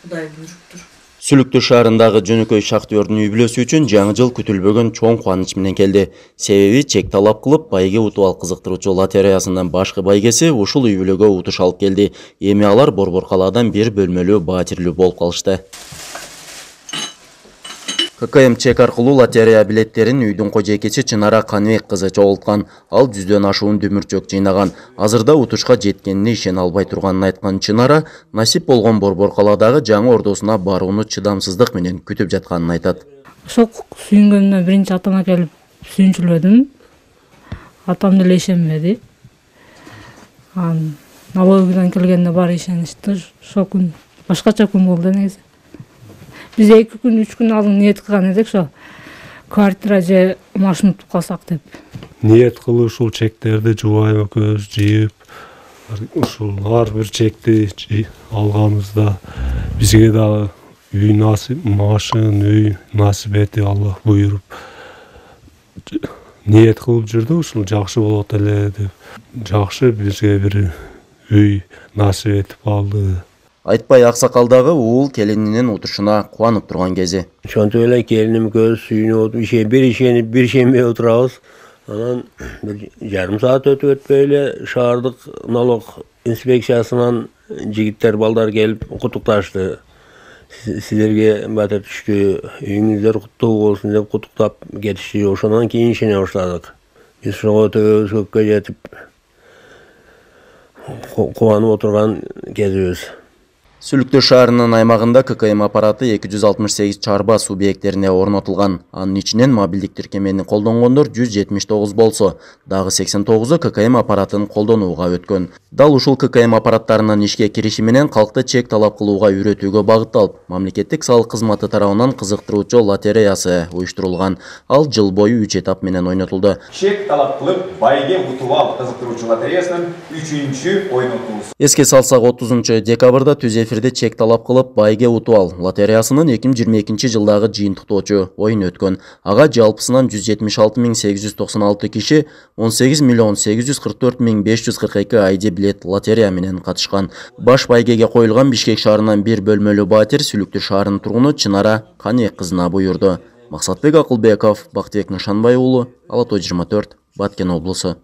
Кудай буйруптур. Сүлүктүү шаарындагы жөнөкөй шахтёрдун үй бүлөсү үчүн жаңы жыл күтүлбөгөн чоң кубаныч менен келди. Себеби чек талап кылып байге утуп ал кызыктыруучу лотереясынын башкы байгеси ушул үй бүлөгө утуш алып келди. Эми алар Борбор калаадан бир бөлмөлүү батирлүү болуп калышты. ККМ чек аркылуу лотерея билеттерин үйдүн кожойкечи Чынара Каныбек кызы чогулткан. Ал 100дөн ашуун дүмүрчөк жыйнаган. Азырда утушка жеткенине ишене албай турганын айткан Чынара насип болгон Борбор калаадагы жаңы ордосуна барууну чыдамсыздык менен күтүп жатканын айтат. Ошол сүйүнгөнүмө биринчи атама келип сүйүнчүлөдүм. Атам деле ишенбеди. Налогыдан келгенде баары ишеништи. Ошол күн башкача күн болду негизи. Biz 2 gün 3 gün alın niyet kılgan edek şu kvartira же машина утуп калсак деп. Niyet кылып ушул чектерди жубайым экөөбүз жыйып, ушул ар бир чекти алганыбызда бизге дагы үй насип, машина, үй насип эти Аллах буйруп. Niyet кылып жүрдү, ушул жакшы болот эле деп. Жакшы бизге бир үй насип этип алды. Айтпай аксакалдагы уул келининин утушуна кубанып турган кези. Ошонтип эле келиним көз сүйүнүп бир ишенбей отурабыз. Анан бир жарым саат өтүп өтпөй эле шаардык налог инспекциясынан жигиттер балдар келип куттукташты. Силерге батыр түштү, үйүңүздөр куттуу болсун деп куттуктап кетишти. Ошондон кийин ишене баштадык. Биз ошого төбөбүз көккө жетип кубанып отурган кезибиз. Сүлүктүү шаарынын аймагында ККМ аппараты 268 чарба субъекттерине орнотулган. Анын ичинен мобилдик тиркемени колдонгондор 179 болсо, дагы 89-у ККМ аппаратын колдонууга өткөн. Дал ушул ККМ аппараттарынын ишке кириши менен калкты чек талап кылууга үйрөтүүгө багытталып, мамлекеттик салык кызматы тарабынан кызыктыруучу лотереясы уюштурулган. Ал жыл бою 3 этап менен ойнотулду. Чек талап кылып, байге утуп ал кызыктыруучу лотереясынын 3-чү ойнотуусу. Эске салсак 30 декабрда түз эфирде чек талап кылып байге утуп ал лотереясынын 2022 жылдагы жыйынтыктоочу оюн өткөн. Ага жалпысынан 176.896 киши 18.844.542 айди билет лотерея менен катышкан. Баш байгеге коюлган Бишкек шаарынан бир бөлмөлүү батир Сүлүктүү шаарынын тургуну Чынара Каныбек кызына буйрду. Максатбек Акылбеков, Бактыбек Нышанбай уулу, Ала Тоо 24, Баткен облусу.